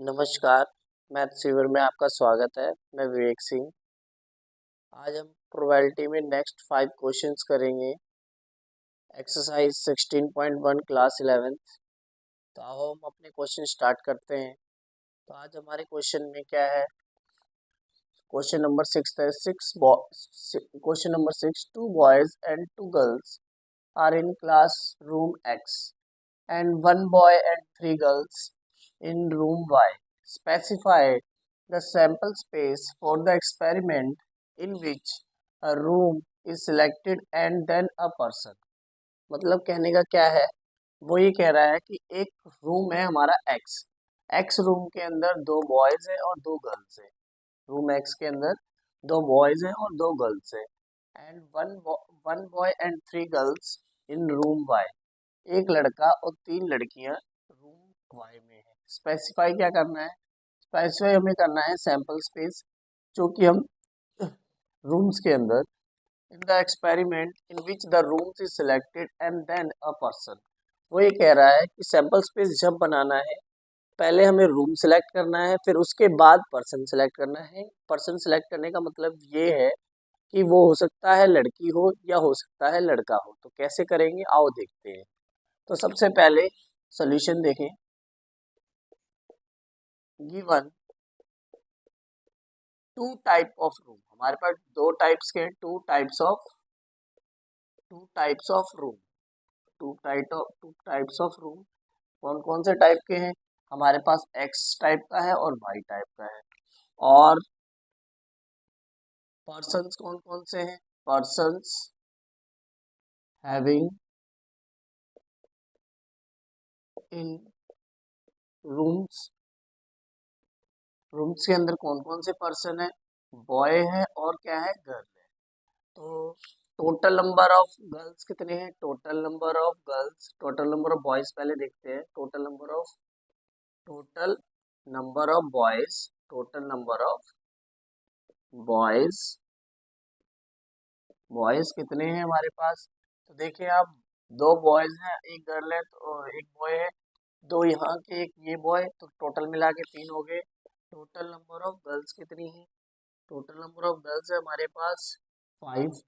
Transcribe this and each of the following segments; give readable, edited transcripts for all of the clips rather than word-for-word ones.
नमस्कार, math sewer में आपका स्वागत है। मैं विवेक सिंह। आज हम प्रोबेबिलिटी में नेक्स्ट 5 क्वेश्चंस करेंगे। Exercise 16.1 class 11th। तो आओ हम अपने क्वेश्चन स्टार्ट करते हैं। तो आज हमारे क्वेश्चन में क्या है? क्वेश्चन नंबर 6 है। Question number 6, 2 boys and 2 girls are in classroom X and 1 boy and 3 girls in room Y. Specify the sample space for the experiment in which a room is selected and then a person. मतलब कहने का क्या है? वो ये कह रहा है कि एक रूम है हमारा एक्स रूम के अंदर 2 बॉयज हैं और 2 गर्ल्स हैं। रूम एक्स के अंदर 2 बॉयज हैं और 2 गर्ल्स हैं। And one boy and 3 girls in room Y. एक लड़का और 3 लड़कियां रूम वाई में है। स्पेसिफाई क्या करना है? स्पेसिफाई हमें करना है सैंपल स्पेस, जो कि हम रूम्स के अंदर in the experiment in which the rooms is selected and then a person. वो ये कह रहा है कि सैंपल स्पेस जब बनाना है, पहले हमें रूम सेलेक्ट करना है, फिर उसके बाद पर्सन सेलेक्ट करना है। पर्सन सेलेक्ट करने का मतलब ये है कि वो हो सकता है लड़की हो या हो सकता है लड़का हो। तो कैसे करेंगे, आओ देखते हैं। तो सबसे पहले सॉल्यूशन देखें। गिवन 2 टाइप ऑफ रूम, हमारे पास 2 टाइप्स के, 2 types of room. 2 types of room कौन कौन से टाइप के हैं? हमारे पास एक्स टाइप का है और वाई टाइप का है। और पर्सन्स कौन कौन से हैं? Persons having in rooms. Rooms के अंदर कौन कौन से पर्सन है? बॉय है और क्या है, गर्ल है। तो टोटल नंबर ऑफ गर्ल्स कितने हैं? Total number of girls, total number of boys पहले देखते हैं। Total number of boys, total number of boys, boys कितने हैं हमारे पास? तो देखिए आप, 2 बॉयज हैं, एक गर्ल है तो एक बॉय है, 2 यहाँ के, एक ये बॉय, तो टोटल मिला के 3 हो गए। टोटल नंबर ऑफ गर्ल्स कितनी है? टोटल नंबर ऑफ गर्ल्स है हमारे पास 5।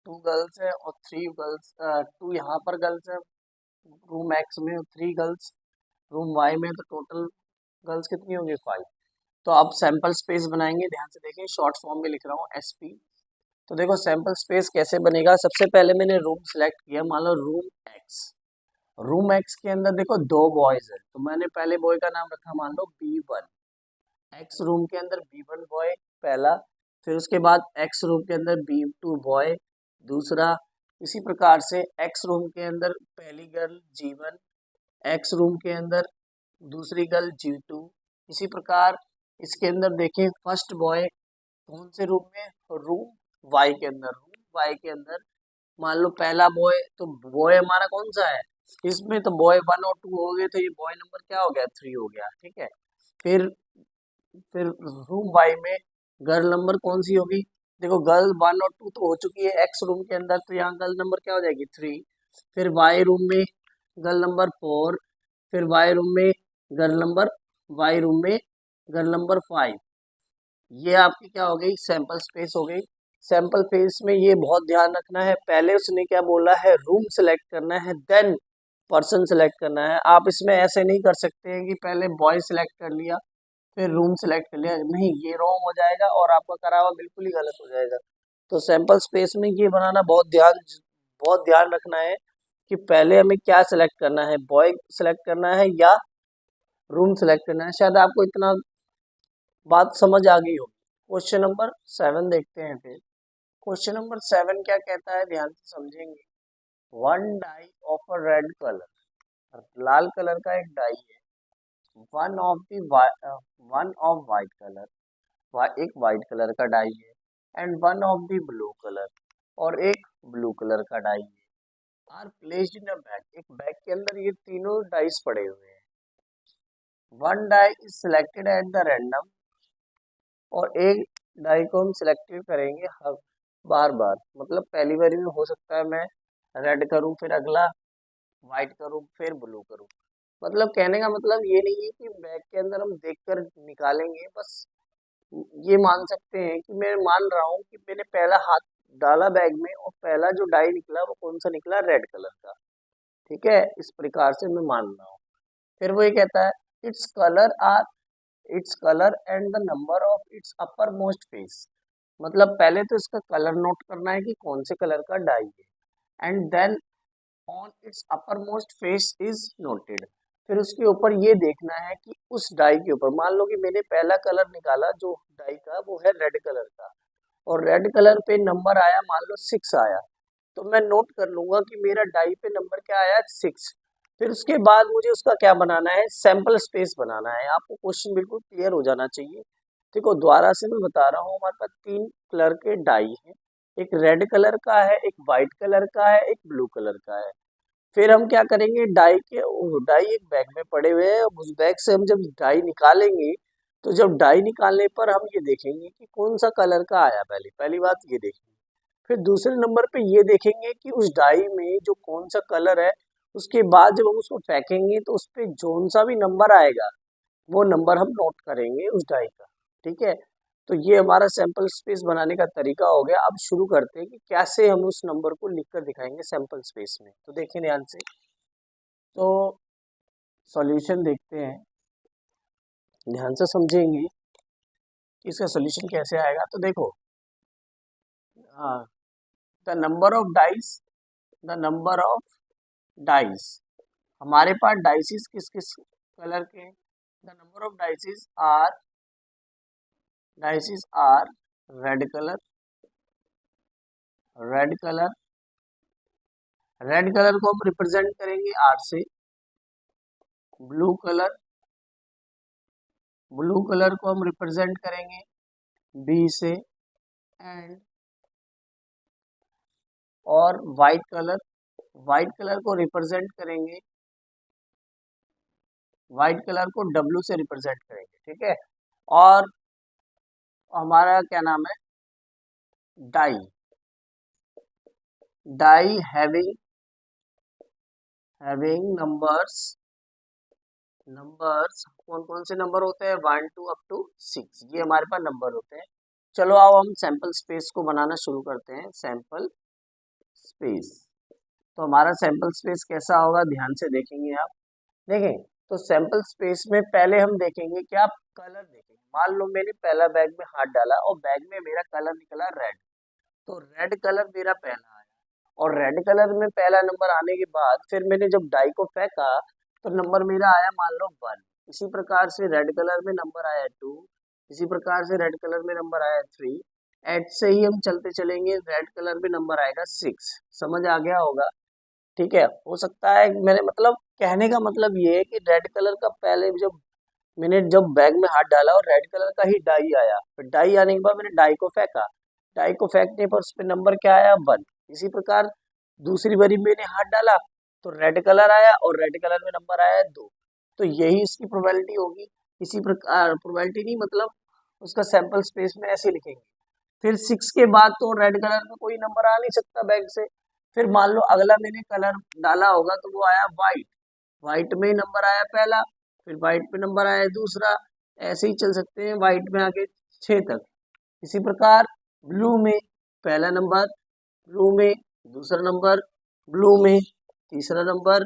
2 गर्ल्स है और 3 गर्ल्स, 2 यहाँ पर गर्ल्स है रूम एक्स में, 3 गर्ल्स रूम वाई में। तो टोटल गर्ल्स कितनी होंगी? 5। तो अब सैंपल स्पेस बनाएंगे। ध्यान से देखें, शॉर्ट फॉर्म में लिख रहा हूँ SP। तो देखो सैंपल स्पेस कैसे बनेगा। सबसे पहले मैंने रूम सेलेक्ट किया, मान लो रूम एक्स के अंदर देखो 2 बॉयज है, तो मैंने पहले बॉय का नाम रखा, मान लो B1। एक्स रूम के अंदर B1 बॉय पहला, फिर उसके बाद एक्स रूम के अंदर B2 बॉय दूसरा। इसी प्रकार से एक्स रूम के अंदर पहली गर्ल G1, एक्स रूम के अंदर दूसरी गर्ल G2। इसी प्रकार इसके अंदर देखें, फर्स्ट बॉय कौन से रूम में? रूम वाई के अंदर। रूम वाई के अंदर मान लो पहला बॉय, तो बॉय हमारा कौन सा है इसमें? तो बॉय 1 और 2 हो गए, तो ये बॉय नंबर क्या हो गया? 3 हो गया। ठीक है। फिर फिर रूम वाई में गर्ल नंबर कौन सी होगी? देखो गर्ल 1 और 2 तो हो चुकी है एक्स रूम के अंदर, तो यहाँ गर्ल नंबर क्या हो जाएगी? 3। फिर वाई रूम में गर्ल नंबर 4। फिर वाई रूम में गर्ल नंबर वाई रूम में गर्ल नंबर 5। ये आपकी क्या हो गई? सैंपल स्पेस हो गई। सैंपल स्पेस में ये बहुत ध्यान रखना है, पहले उसने क्या बोला है? रूम सेलेक्ट करना है, देन पर्सन सेलेक्ट करना है। आप इसमें ऐसे नहीं कर सकते हैं कि पहले बॉय सेलेक्ट कर लिया फिर रूम सेलेक्ट कर लिया, नहीं, ये रॉन्ग हो जाएगा और आपका करा हुआ बिल्कुल ही गलत हो जाएगा। तो सैंपल स्पेस में ये बनाना बहुत ध्यान रखना है कि पहले हमें क्या सेलेक्ट करना है, बॉय सेलेक्ट करना है या रूम सेलेक्ट करना है। शायद आपको इतना बात समझ आ गई होगी। क्वेश्चन नंबर 7 देखते हैं फिर। क्वेश्चन नंबर 7 क्या कहता है, ध्यान से समझेंगे। 1 die of a red colour, लाल कलर का एक डाई है। One of the one of white colour, एक वाइट कलर का डाई है। And one of the blue colour, और एक ब्लू कलर का डाई है। Are placed in a bag, एक बैग के अंदर ये तीनों डाइस पड़े हुए हैं। One die is selected at the random, और एक डाई को हम सिलेक्टेड करेंगे हर बार बार, मतलब पहली बारी में हो सकता है मैं रेड करूं, फिर अगला व्हाइट करूं, फिर ब्लू करूं। मतलब कहने का मतलब ये नहीं है कि बैग के अंदर हम देखकर निकालेंगे, बस ये मान सकते हैं कि मैं मान रहा हूँ कि मैंने पहला हाथ डाला बैग में और पहला जो डाई निकला वो कौन सा निकला, रेड कलर का। ठीक है, इस प्रकार से मैं मान रहा हूँ। फिर वो ये कहता है its colour and the number of its uppermost face. मतलब पहले तो इसका कलर नोट करना है कि कौन से कलर का डाई है, and then on its uppermost face is noted. फिर उसके ऊपर ये देखना है कि उस डाई के ऊपर, मान लो कि मैंने पहला कलर निकाला जो डाई का वो है रेड कलर का, और रेड कलर पे नंबर आया मान लो 6 आया, तो मैं नोट कर लूंगा कि मेरा डाई पे नंबर क्या आया, 6। फिर उसके बाद मुझे उसका क्या बनाना है, सैंपल स्पेस बनाना है। आपको क्वेश्चन बिल्कुल क्लियर हो जाना चाहिए। देखो दोबारा से मैं बता रहा हूँ, हमारे पास 3 कलर के डाई हैं, एक रेड कलर का है, एक वाइट कलर का है, एक ब्लू कलर का है। फिर हम क्या करेंगे, डाई एक बैग में पड़े हुए हैं, उस बैग से हम जब डाई निकालेंगे, तो जब डाई निकालने पर हम ये देखेंगे कि कौन सा कलर का आया, पहली पहली बात ये देखेंगे। फिर दूसरे नंबर पे ये देखेंगे कि उस डाई में जो कौन सा कलर है, उसके बाद जब हम उसको फेंकेंगे तो उस पे जोन सा भी नंबर आएगा, वो नंबर हम नोट करेंगे उस डाई का। ठीक है, तो ये हमारा सैंपल स्पेस बनाने का तरीका हो गया। अब शुरू करते हैं कि कैसे हम उस नंबर को लिखकर दिखाएंगे सैंपल स्पेस में। तो देखिए ध्यान से, तो सॉल्यूशन देखते हैं, ध्यान से समझेंगे कि इसका सॉल्यूशन कैसे आएगा। तो देखो, the number of dice, the number of dice, हमारे पास डाइसिस किस किस कलर के हैं, the number of dices are red colour, red colour, red colour को हम रिप्रेजेंट करेंगे आर से। ब्लू कलर, ब्लू कलर को हम रिप्रेजेंट करेंगे बी से। एंड और वाइट कलर, वाइट कलर को रिप्रेजेंट करेंगे, वाइट कलर को डब्ल्यू से रिप्रेजेंट करेंगे। ठीक है, और हमारा क्या नाम है, die, die having having numbers, numbers कौन कौन से नंबर होते हैं, 1 2 अप टू 6, ये हमारे पास नंबर होते हैं। चलो अब हम सैंपल स्पेस को बनाना शुरू करते हैं। सैंपल स्पेस, तो हमारा सैंपल स्पेस कैसा होगा, ध्यान से देखेंगे आप। देखें, तो सैंपल स्पेस में पहले हम देखेंगे क्या, कलर देखेंगे। मान लो मैंने पहला बैग में हाथ डाला और बैग में मेरा कलर निकला रेड, तो रेड कलर मेरा पहला आया, और रेड कलर में पहला नंबर आने के बाद फिर मैंने जब डाई को फेंका तो नंबर मेरा आया मान लो 1। इसी प्रकार से रेड कलर में नंबर आया 2, इसी प्रकार से रेड कलर में नंबर आया 3। ऐसे ही हम चलते चलेंगे, रेड कलर में नंबर आएगा 6। समझ आ गया होगा। ठीक है, हो सकता है मैंने मतलब कहने का मतलब ये है कि रेड कलर का पहले जब मैंने जब बैग में हाथ डाला और रेड कलर का ही डाई आया, फिर डाई आने के बाद मैंने डाई को फेंका, डाई को फेंकने पर उस पर नंबर क्या आया, 1। इसी प्रकार दूसरी बारी मैंने हाथ डाला तो रेड कलर आया और रेड कलर में नंबर आया 2। तो यही इसकी प्रोबेबिलिटी होगी। इसी प्रकार प्रोबेबिलिटी नहीं, मतलब उसका सैंपल स्पेस में ऐसे लिखेंगे। फिर 6 के बाद तो रेड कलर में कोई नंबर आ नहीं सकता बैग से। फिर मान लो अगला मैंने कलर डाला होगा तो वो आया व्हाइट, व्हाइट में ही नंबर आया पहला, फिर व्हाइट पे नंबर आया दूसरा, ऐसे ही चल सकते हैं व्हाइट में आगे 6 तक। इसी प्रकार ब्लू में पहला नंबर, ब्लू में दूसरा नंबर, ब्लू में तीसरा नंबर,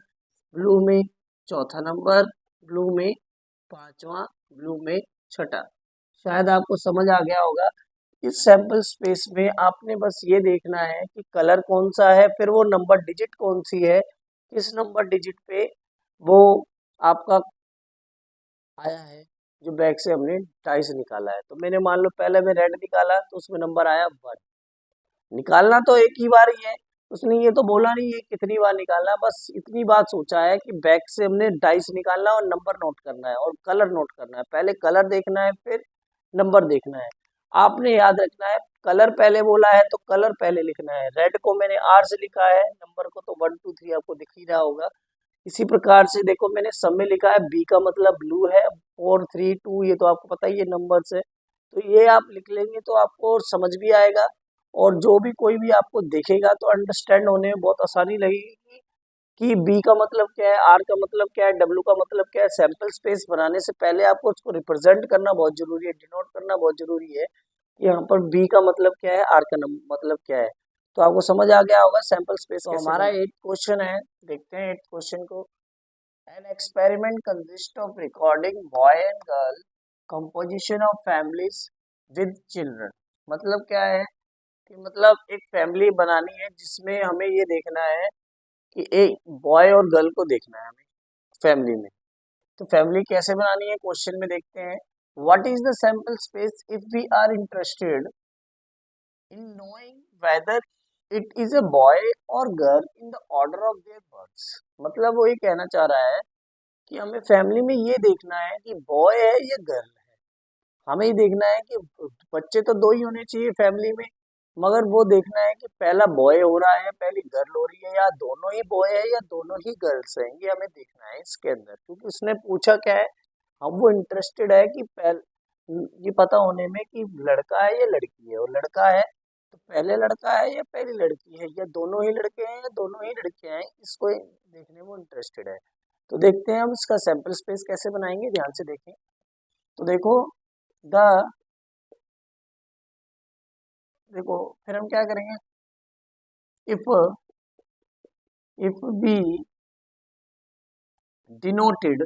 ब्लू में चौथा नंबर, ब्लू में पांचवा, ब्लू में छठा। शायद आपको समझ आ गया होगा। इस सैंपल स्पेस में आपने बस ये देखना है कि कलर कौन सा है, फिर वो नंबर डिजिट कौन सी है, किस नंबर डिजिट पे वो आपका आया है जो बैग से हमने डाई से निकाला है। तो मैंने मान लो पहले में रेड निकाला तो उसमें नंबर आया 1। निकालना तो एक ही बार ही है, उसने ये तो बोला नहीं है कितनी बार निकालना, बस इतनी बात सोचा है कि बैग से हमने डाई से निकालना और नंबर नोट करना है और कलर नोट करना है। पहले कलर देखना है फिर नंबर देखना है। आपने याद रखना है, कलर पहले बोला है तो कलर पहले लिखना है। रेड को मैंने आर से लिखा है, नंबर को तो 1 2 3 आपको दिख ही रहा होगा। इसी प्रकार से देखो मैंने सब में लिखा है, बी का मतलब ब्लू है, 4 3 2, ये तो आपको पता ही है नंबर्स है। तो ये आप लिख लेंगे तो आपको और समझ भी आएगा, और जो भी कोई भी आपको देखेगा तो अंडरस्टैंड होने में बहुत आसानी लगेगी कि बी का मतलब क्या है, आर का मतलब क्या है, डब्ल्यू का मतलब क्या है। सैंपल स्पेस बनाने से पहले आपको उसको रिप्रेजेंट करना बहुत जरूरी है, डिनोट करना बहुत जरूरी है कि यहाँ पर बी का मतलब क्या है, आर का मतलब क्या है। तो आपको समझ आ गया होगा सैंपल स्पेस। तो हमारा 8th क्वेश्चन है, देखते हैं 8th क्वेश्चन को। N experiment consist of recording boy and girl composition of families with children. मतलब क्या है कि मतलब एक फैमिली बनानी है जिसमें हमें ये देखना है कि एक बॉय और गर्ल को देखना है हमें फैमिली में। तो फैमिली कैसे बनानी है क्वेश्चन में देखते हैं। What is the sample space if we are interested in knowing whether it is a boy और girl in the order of their births. मतलब वो ये कहना चाह रहा है कि हमें फैमिली में ये देखना है कि बॉय है या गर्ल है। हमें ये देखना है कि बच्चे तो दो ही होने चाहिए फैमिली में, मगर वो देखना है कि पहला बॉय हो रहा है, पहली गर्ल हो रही है, या दोनों ही बॉय है या दोनों ही गर्ल्स हैं। ये हमें देखना है इसके अंदर, क्योंकि उसने पूछा क्या है, हम वो इंटरेस्टेड है कि ये पता होने में कि लड़का है या लड़की है। और लड़का है तो पहले लड़का है या पहली लड़की है, या दोनों ही लड़के हैं या दोनों ही लड़कियां हैं, इसको देखने में वो इंटरेस्टेड है। तो देखते हैं हम इसका सैंपल स्पेस कैसे बनाएंगे, ध्यान से देखें। तो द देखो फिर हम क्या करेंगे, if B denoted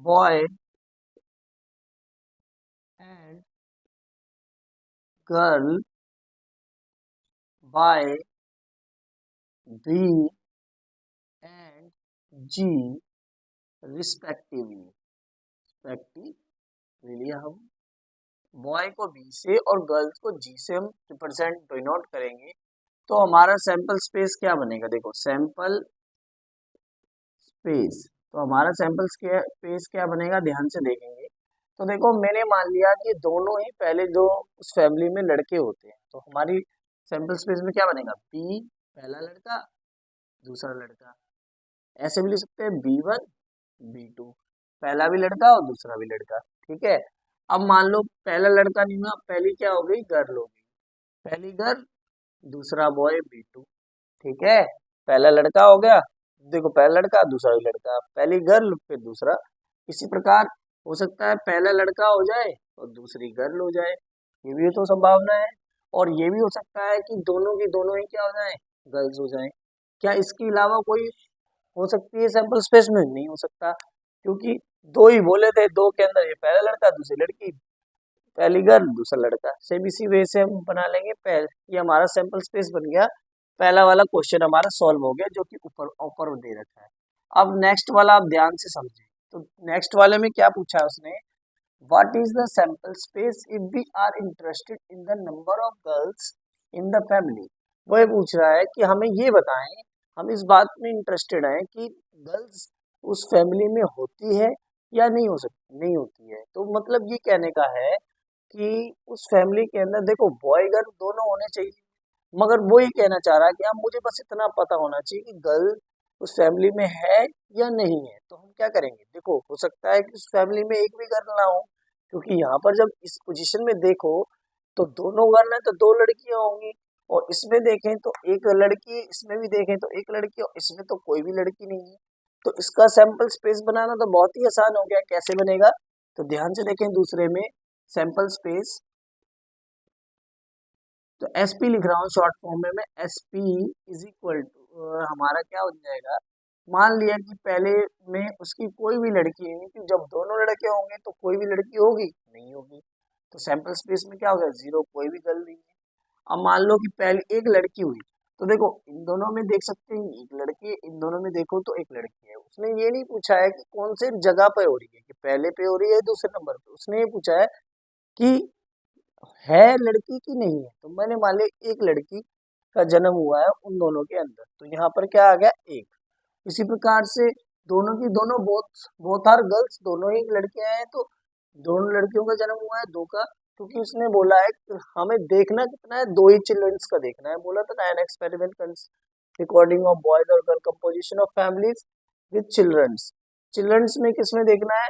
boy and girl by B and G respectively हम बॉय को बी से और गर्ल्स को जी से हम रिप्रेजेंट डिनोट करेंगे। तो हमारा सैंपल स्पेस क्या बनेगा, देखो सैंपल स्पेस। तो हमारा सैंपल स्पेस क्या बनेगा, ध्यान से देखेंगे। तो देखो मैंने मान लिया कि दोनों ही पहले जो उस फैमिली में लड़के होते हैं, तो हमारी सैंपल स्पेस में क्या बनेगा, बी पहला लड़का दूसरा लड़का। ऐसे भी लिख सकते हैं B1 B2, पहला भी लड़का और दूसरा भी लड़का। ठीक है। अब मान लो पहला लड़का नहीं हुआ, पहली क्या हो गई, गर्ल हो गई। पहली गर्ल दूसरा बॉय B2। ठीक है, पहला लड़का हो गया, देखो पहला लड़का दूसरा भी लड़का, पहली गर्ल फिर दूसरा। इसी प्रकार हो सकता है पहला लड़का हो जाए और दूसरी गर्ल हो जाए, ये भी तो संभावना है। और ये भी हो सकता है कि दोनों की दोनों ही क्या हो जाए, गर्ल्स हो जाए। क्या इसके अलावा कोई हो सकती है सैंपल स्पेस में, नहीं हो सकता, क्योंकि दो ही बोले थे, दो के अंदर ये पहला लड़का दूसरी लड़की, पहली गर्ल दूसरा लड़का। सेम इसी वे से हम बना लेंगे पहले, ये हमारा सैंपल स्पेस बन गया। पहला वाला क्वेश्चन हमारा सॉल्व हो गया, जो कि ऊपर ऊपर दे रखा है। अब नेक्स्ट वाला आप ध्यान से समझें। तो नेक्स्ट वाले में क्या पूछा है उसने, what is the sample space if we are interested in the number of girls in the family. वो ये पूछ रहा है कि हमें ये बताएं, हम इस बात में इंटरेस्टेड हैं कि गर्ल्स उस फैमिली में होती है या नहीं हो सकती, नहीं होती है। तो मतलब ये कहने का है कि उस फैमिली के अंदर देखो बॉय गर्ल दोनों होने चाहिए, मगर वो ये कहना चाह रहा है कि अब मुझे बस इतना पता होना चाहिए कि गर्ल उस फैमिली में है या नहीं है। तो हम क्या करेंगे, देखो हो सकता है कि उस फैमिली में एक भी गर्ल ना हो, क्योंकि यहाँ पर जब इस पोजीशन में देखो तो दोनों गर्ल हैं तो दो लड़कियां होंगी, और इसमें देखें तो एक लड़की, इसमें भी देखें तो एक लड़की, और इसमें तो कोई भी लड़की नहीं है। तो इसका सैंपल स्पेस बनाना तो बहुत ही आसान हो गया। कैसे बनेगा, तो ध्यान से देखें दूसरे में सैंपल स्पेस। तो एसपी लिख रहा हूँ शॉर्ट फॉर्म में मैं, एसपी इज इक्वल टू हमारा क्या हो जाएगा, मान लिया कि पहले में उसकी कोई भी लड़की नहीं थी, जब दोनों लड़के होंगे तो कोई भी लड़की होगी नहीं होगी। तो सैंपल स्पेस में क्या होगा, जीरो, कोई भी गर्ल नहीं है। अब मान लो कि पहले एक लड़की हुई, तो देखो इन दोनों में देख सकते हैं एक लड़की है, इन दोनों में देखो तो एक लड़की है। उसने ये नहीं पूछा है कि कौन से जगह पे हो रही है, कि पहले पे हो रही है दूसरे नंबर पे, उसने ये पूछा है कि है लड़की की नहीं है। तो मैंने मान लिया एक लड़की का जन्म हुआ है उन दोनों के अंदर, तो यहाँ पर क्या आ गया, एक। इसी प्रकार से दोनों की दोनों बोथ बोथ आर गर्ल्स, दोनों ही लड़कियां हैं, तो दोनों लड़कियों का जन्म हुआ है दो का, क्योंकि उसने बोला है कि हमें देखना कितना है, दो ही चिल्ड्रंस का देखना है। बोला था ना an experiment recording of boys और girl composition of families with childrens. Childrens में किस में देखना है,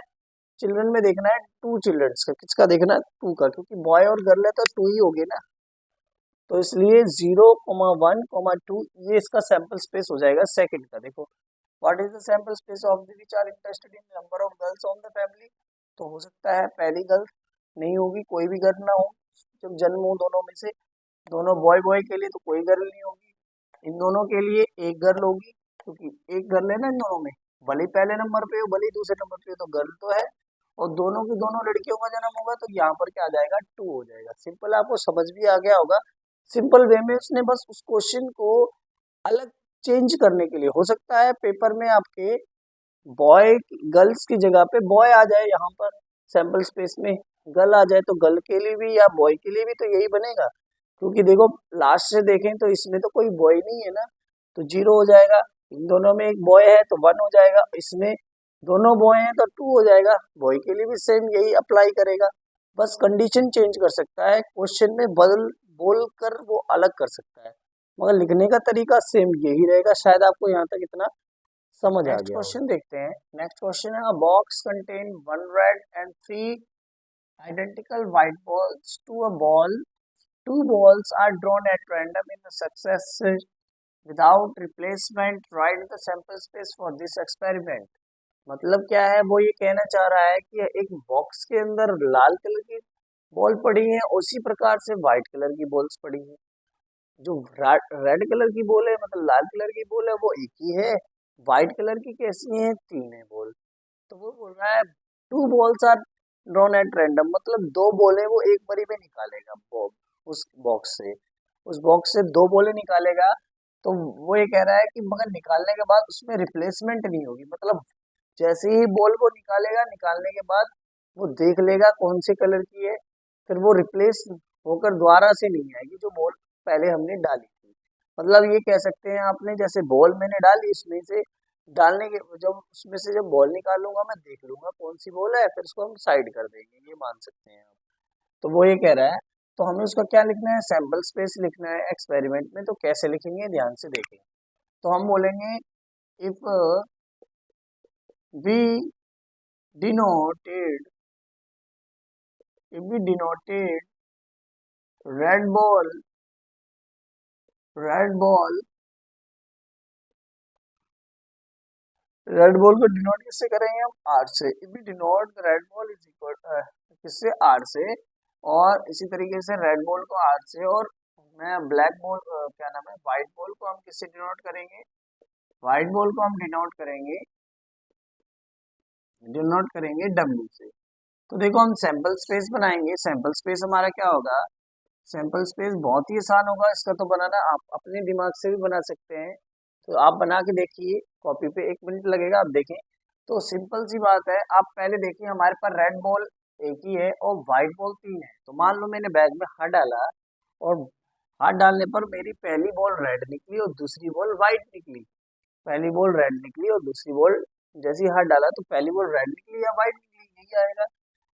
चिल्ड्रन में देखना है टू चिल्ड्रंस का, किसका देखना है, टू का, क्योंकि बॉय और गर्ल है तो टू ही होगी ना। तो इसलिए 0,1,2 ये इसका सैंपल स्पेस हो जाएगा सेकंड का। देखो what is the sample space of the which are interested in number of girls on the family. तो हो सकता है पहली गर्ल नहीं होगी, कोई भी गर्ल ना हो जब जन्म हो दोनों में से, दोनों बॉय बॉय के लिए तो कोई गर्ल नहीं होगी, इन दोनों के लिए एक गर्ल होगी क्योंकि एक गर्ल है ना इन दोनों में, भले ही पहले नंबर पे हो भले ही दूसरे नंबर पे हो तो गर्ल तो है, और दोनों की दोनों लड़कियों का जन्म होगा तो यहाँ पर क्या आ जाएगा 2 हो जाएगा। सिंपल, आपको समझ भी आ गया होगा। सिंपल वे में उसने बस उस क्वेश्चन को अलग चेंज करने के लिए, हो सकता है पेपर में आपके बॉय गर्ल्स की जगह पे बॉय आ जाए, यहाँ पर सैंपल स्पेस में गर्ल आ जाए तो गर्ल के लिए भी या बॉय के लिए भी तो यही बनेगा, क्योंकि देखो लास्ट से देखें तो इसमें तो कोई बॉय नहीं है ना, तो 0 हो जाएगा। इन दोनों में एक बॉय है तो 1 हो जाएगा, इसमें दोनों बॉय हैं तो 2 हो जाएगा, बॉय के लिए भी सेम यही अप्लाई करेगा। बस कंडीशन चेंज कर सकता है, क्वेश्चन में बदल बोल कर वो अलग कर सकता है, मगर लिखने का तरीका सेम यही रहेगा। शायद आपको यहाँ तक इतना समझ आ गया। नेक्स्ट क्वेश्चन देखते हैं। नेक्स्ट क्वेश्चन है, अ box contain 1 red and 3 identical white balls to a ball. Two balls are drawn at random in a succession without replacement. Write the sample space for this experiment. मतलब क्या है, वो ये कहना चाह रहा है कि एक बॉक्स के अंदर लाल कलर की बॉल पड़ी है, उसी प्रकार से व्हाइट कलर की बॉल्स पड़ी है। जो रेड कलर की बॉल है मतलब लाल कलर की बॉल है वो एक ही है, व्हाइट कलर की कैसी है 3 है बॉल। तो वो बोल रहा है 2 balls are drawn at random, मतलब 2 बॉलें वो एक बारी में निकालेगा उस बॉक्स से, उस बॉक्स से 2 बॉलें निकालेगा। तो वो ये कह रहा है कि मगर निकालने के बाद उसमें रिप्लेसमेंट नहीं होगी, मतलब जैसे ही बॉल को निकालेगा, निकालने के बाद वो देख लेगा कौन से कलर की है, फिर वो रिप्लेस होकर दोबारा से नहीं आएगी जो बॉल पहले हमने डाली थी। मतलब ये कह सकते हैं आपने, जैसे बॉल मैंने डाली उसमें से डालने के जब उसमें से जब बॉल निकालूंगा मैं देख लूंगा कौन सी बॉल है, फिर उसको हम साइड कर देंगे, ये मान सकते हैं आप। तो वो ये कह रहा है, तो हमें उसका क्या लिखना है, सैंपल स्पेस लिखना है एक्सपेरिमेंट में। तो कैसे लिखेंगे ध्यान से देखें। तो हम बोलेंगे if we denoted if we denoted red ball red ball red ball को डिनोट किससे करेंगे हम, आर से। If we denote the red ball is equal किससे, आर से। और इसी तरीके से रेड बॉल को आर से, और मैं ब्लैक बॉल क्या नाम है व्हाइट बॉल को हम किससे डिनोट करेंगे, व्हाइट बॉल को हम डिनोट करेंगे डब्ल्यू से। तो देखो हम सैंपल स्पेस बनाएंगे, सैंपल स्पेस हमारा क्या होगा, सैंपल स्पेस बहुत ही आसान होगा इसका तो बनाना, आप अपने दिमाग से भी बना सकते हैं। तो आप बना के देखिए, कॉपी पे 1 मिनट लगेगा, आप देखें। तो सिंपल सी बात है, आप पहले देखिए हमारे पास रेड बॉल एक ही है और व्हाइट बॉल 3 है। तो मान लो मैंने बैग में हाथ डाला और हाथ डालने पर मेरी पहली बॉल रेड निकली और दूसरी बॉल व्हाइट निकली, पहली बॉल रेड निकली और दूसरी बॉल, जैसे ही हाथ डाला तो पहली बॉल रेड निकली या व्हाइट निकली, यही आएगा।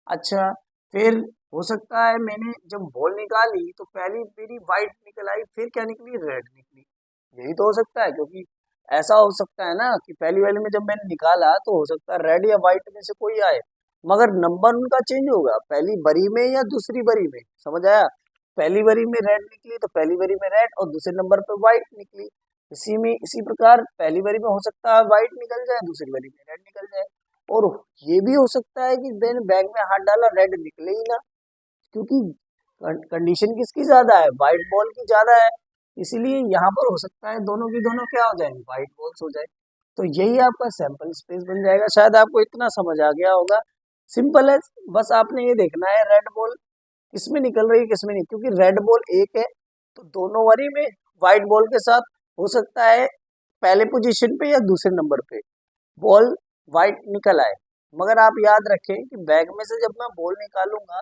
अच्छा, फिर हो सकता है मैंने जब बॉल निकाली तो पहली मेरी व्हाइट निकल आई, फिर क्या निकली, रेड निकली, यही तो हो सकता है। क्योंकि ऐसा हो सकता है ना कि पहली वाली में जब मैंने निकाला तो हो सकता है रेड या व्हाइट में से कोई आए, मगर नंबर उनका चेंज होगा पहली बरी में या दूसरी बरी में, समझ आया। पहली बरी में रेड निकली तो पहली बरी में रेड और दूसरे नंबर पे व्हाइट निकली। इसी प्रकार पहली बरी में हो सकता है व्हाइट निकल जाए, दूसरी बरी में रेड निकल जाए। और ये भी हो सकता है कि मैंने बैग में हाथ डाला रेड निकले ही ना, क्योंकि कंडीशन किसकी ज्यादा है, व्हाइट बॉल की ज्यादा है, इसीलिए यहाँ पर हो सकता है दोनों की दोनों क्या हो जाए, व्हाइट बॉल्स हो जाए। तो यही आपका सैंपल स्पेस बन जाएगा। शायद आपको इतना समझ आ गया होगा, सिंपल है। बस आपने ये देखना है रेड बॉल किसमें निकल रही है किसमें नहीं, क्योंकि रेड बॉल एक है तो दोनों वरी में व्हाइट बॉल के साथ हो सकता है पहले पोजीशन पे या दूसरे नंबर पे बॉल व्हाइट निकल आए। मगर आप याद रखें कि बैग में से जब मैं बॉल निकालूंगा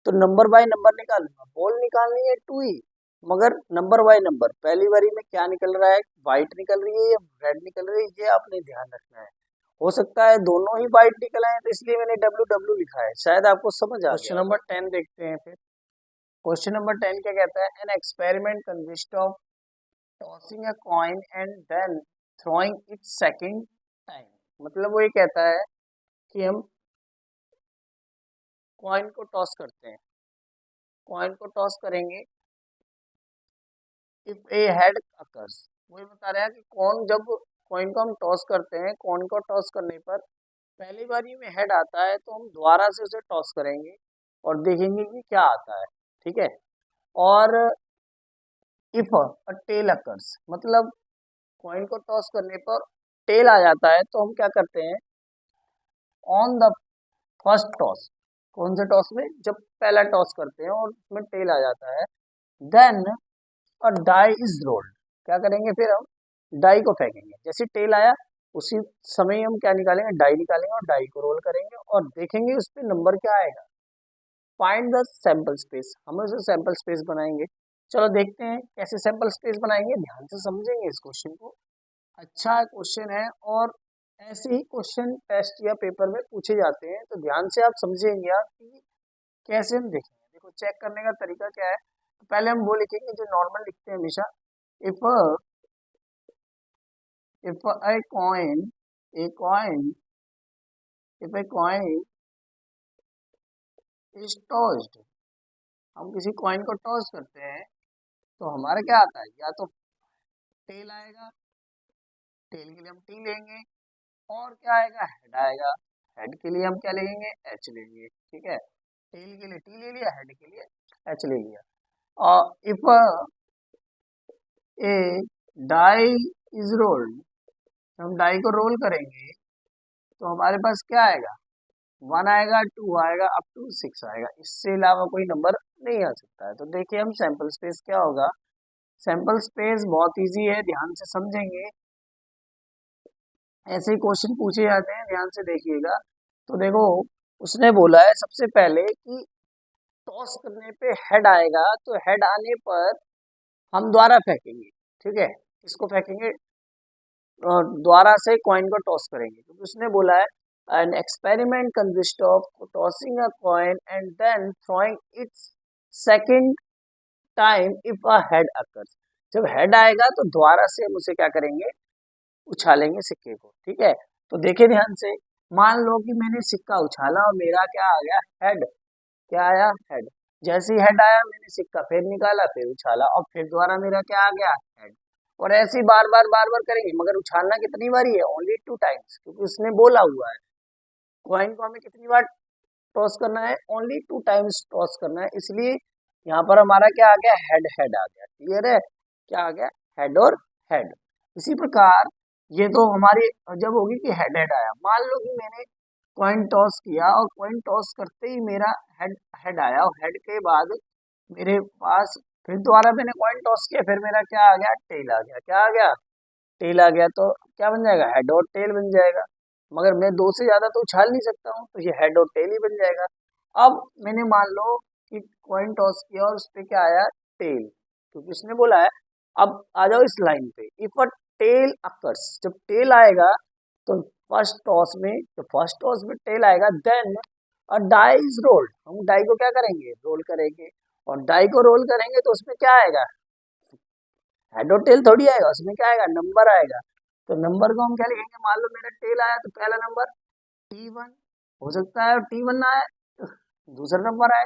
तो नंबर बाय नंबर निकालूंगा, बॉल निकालनी है 2 ही, मगर नंबर बाय नंबर पहली बारी में क्या निकल रहा है, व्हाइट निकल रही है या रेड निकल रही है, ये आपने ध्यान रखना है। हो सकता है दोनों ही व्हाइट निकल आए तो इसलिए मैंने डब्ल्यू डब्ल्यू लिखा है, शायद आपको समझ आ गया। क्वेश्चन नंबर 10 देखते हैं फिर। क्वेश्चन नंबर 10 क्या कहता है, an experiment consist of tossing a coin and then throwing it second time. मतलब वो ये कहता है कि हम कॉइन को टॉस करते हैं, कॉइन को टॉस करेंगे इफ ए हेड अकर्स, वही बता रहा है कि कौन, जब कॉइन को हम टॉस करते हैं, कॉइन को टॉस करने पर पहली बारी में हेड आता है तो हम दोबारा से उसे टॉस करेंगे और देखेंगे कि क्या आता है, ठीक है। और इफ अ टेल अकर्स, मतलब कॉइन को टॉस करने पर टेल आ जाता है तो हम क्या करते हैं, ऑन द फर्स्ट टॉस, कौन से टॉस में, जब पहला टॉस करते हैं और उसमें टेल आ जाता है, देन और डाई इज रोल्ड, क्या करेंगे फिर हम डाई को फेंकेंगे, जैसे टेल आया उसी समय हम क्या निकालेंगे, डाई निकालेंगे और डाई को रोल करेंगे और देखेंगे उस पर नंबर क्या आएगा। फाइंड द सैंपल स्पेस, हम उसे सैंपल स्पेस बनाएंगे। चलो देखते हैं कैसे सैंपल स्पेस बनाएंगे, ध्यान से समझेंगे इस क्वेश्चन को। अच्छा क्वेश्चन है और ऐसे ही क्वेश्चन टेस्ट या पेपर में पूछे जाते हैं, तो ध्यान से आप समझेंगे आप कि कैसे हम देखेंगे। देखो चेक करने का तरीका क्या है, तो पहले हम वो लिखेंगे जो नॉर्मल लिखते हैं हमेशा, if if a coin a coin if a coin is tossed, हम किसी कॉइन को टॉस करते हैं तो हमारा क्या आता है, या तो टेल आएगा, टेल के लिए हम टी लेंगे, और क्या आएगा, हेड आएगा, हेड के लिए हम क्या लेंगे, एच लेंगे, ठीक है। टेल के लिए टी ले लिया, हेड के लिए एच ले लिया। और if a die is rolled, हम डाई को रोल करेंगे तो हमारे पास क्या आएगा, 1 आएगा, 2 आएगा, अप टू 6 आएगा, इससे अलावा कोई नंबर नहीं आ सकता है। तो देखिए हम सैंपल स्पेस क्या होगा, सैंपल स्पेस बहुत इजी है, ध्यान से समझेंगे, ऐसे ही क्वेश्चन पूछे जाते हैं, ध्यान से देखिएगा। तो देखो उसने बोला है सबसे पहले कि टॉस करने पे हेड आएगा, तो हेड आने पर हम द्वारा फेंकेंगे, ठीक है, इसको फेंकेंगे और द्वारा से कॉइन को टॉस करेंगे, क्योंकि उसने बोला है an experiment consists of tossing a coin and then throwing its second time if a head occurs, जब हेड आएगा तो द्वारा से हम उसे क्या करेंगे, उछालेंगे सिक्के को, ठीक है। तो देखिए ध्यान से, मान लो कि मैंने सिक्का उछाला और मेरा क्या आ गया, हेड, क्या आया, हेड। जैसे ही हेड आया मैंने सिक्का फिर निकाला, फिर उछाला और फिर दोबारा मेरा क्या आ गया, हेड। और ऐसे ही बार बार करेंगे, मगर उछालना कितनी बारी है, ओनली 2 टाइम्स, क्योंकि उसने बोला हुआ है कॉइन को हमें कितनी बार टॉस करना है, ओनली 2 टाइम्स टॉस करना है, इसलिए यहाँ पर हमारा क्या आ गया, हेड हेड आ गया, क्लियर है, क्या आ गया, हेड और हेड। इसी प्रकार ये तो हमारी जब होगी कि हेड हेड आया, मान लो कि मैंने कॉइन टॉस किया और कॉइन टॉस करते ही मेरा हेड हेड आया और हेड के बाद मेरे पास फिर दोबारा मैंने कॉइन टॉस किया, फिर मेरा क्या आ गया, टेल आ गया, क्या आ गया, टेल आ गया, तो क्या बन जाएगा, हेड और टेल बन जाएगा। मगर मैं 2 से ज्यादा तो उछाल नहीं सकता हूँ, तो ये हेड और टेल ही बन जाएगा। अब मैंने मान लो कि कॉइन टॉस किया और उस पे क्या आया, टेल, क्योंकि उसने बोला है। अब आ जाओ इस लाइन पे, इफ अ टेल अकर्स, जब टेल आएगा तो फर्स्ट टॉस में, तो फर्स्ट टॉस में टेल आएगा, then a die is rolled, हम डाई को क्या करेंगे, रोल करेंगे, और डाई को रोल करेंगे तो उसमें क्या आएगा, हेड और टेल थोड़ी आएगा, उसमें क्या आएगा, नंबर आएगा। तो नंबर को हम क्या लिखेंगे, मान लो मेरा टेल आया तो पहला नंबर T1 हो सकता है, और T1 ना आए तो दूसरा नंबर आए,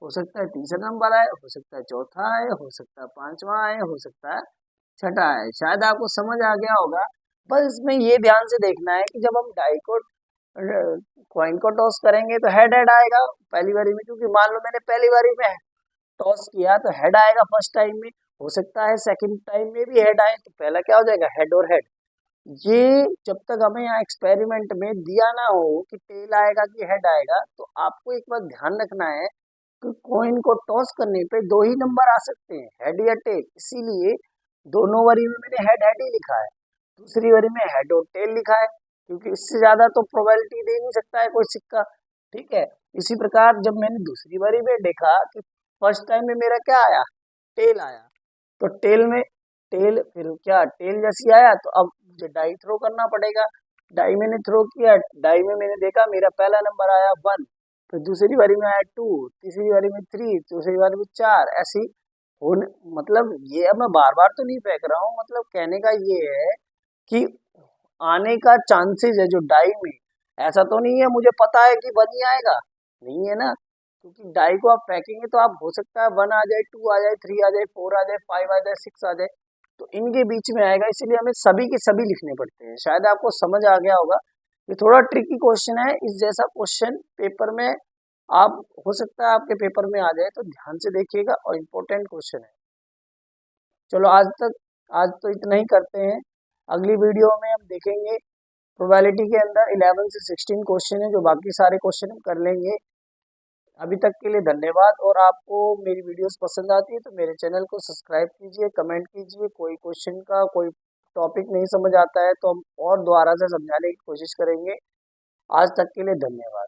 हो सकता है तीसरा नंबर आए, हो सकता है चौथा आए, हो सकता है पांचवा आए, हो सकता है छठा आए। शायद आपको समझ आ गया होगा। बस इसमें ये ध्यान से देखना है कि जब हम डाई को कॉइन को टॉस करेंगे तो हेड हेड आएगा पहली बारी में, क्योंकि मान लो मैंने पहली बारी में टॉस किया तो हेड आएगा फर्स्ट टाइम में, हो सकता है सेकंड टाइम में भी हेड आए, तो पहला क्या हो जाएगा, हेड और हेड। ये जब तक हमें यहाँ एक्सपेरिमेंट में दिया ना हो कि टेल आएगा कि हेड आएगा, तो आपको एक बात ध्यान रखना है कि कॉइन को टॉस करने पे 2 ही नंबर आ सकते हैं, हेड या टेल, इसीलिए दोनों बारी में मैंने हेड हेड ही लिखा है, दूसरी बारी में हेड और टेल लिखा है, क्योंकि इससे ज्यादा तो प्रोबेबिलिटी दे नहीं सकता है कोई सिक्का, ठीक है। इसी प्रकार जब मैंने दूसरी बारी में देखा कि फर्स्ट टाइम में मेरा क्या आया, टेल आया, तो टेल में टेल फिर क्या, टेल जैसी आया तो अब मुझे डाई थ्रो करना पड़ेगा, डाई मैंने थ्रो किया, डाई में मैंने देखा मेरा पहला नंबर आया 1, फिर दूसरी बारी में आया 2, तीसरी बारी में 3, चौथी बारी में 4, ऐसी होने, मतलब ये अब मैं बार बार तो नहीं फेंक रहा हूँ, मतलब कहने का ये है कि आने का चांसेस है जो डाई में, ऐसा तो नहीं है मुझे पता है कि 1 ही आएगा, नहीं है ना, क्योंकि डाई को आप फेंकेंगे तो आप हो सकता है 1 आ जाए, 2 आ जाए, 3 आ जाए, 4 आ जाए, 5 आ जाए, 6 आ जाए, तो इनके बीच में आएगा, इसीलिए हमें सभी के सभी लिखने पड़ते हैं। शायद आपको समझ आ गया होगा। ये थोड़ा ट्रिकी क्वेश्चन है, इस जैसा क्वेश्चन पेपर में आप हो सकता है आपके पेपर में आ जाए, तो ध्यान से देखिएगा और इम्पोर्टेंट क्वेश्चन है। चलो आज तो इतना ही करते हैं। अगली वीडियो में हम देखेंगे प्रोबेबिलिटी के अंदर 11 से 16 क्वेश्चन है, जो बाकी सारे क्वेश्चन हम कर लेंगे। अभी तक के लिए धन्यवाद। और आपको मेरी वीडियोस पसंद आती है तो मेरे चैनल को सब्सक्राइब कीजिए, कमेंट कीजिए। कोई क्वेश्चन का कोई टॉपिक नहीं समझ आता है तो हम और दोबारा से समझाने की कोशिश करेंगे। आज तक के लिए धन्यवाद।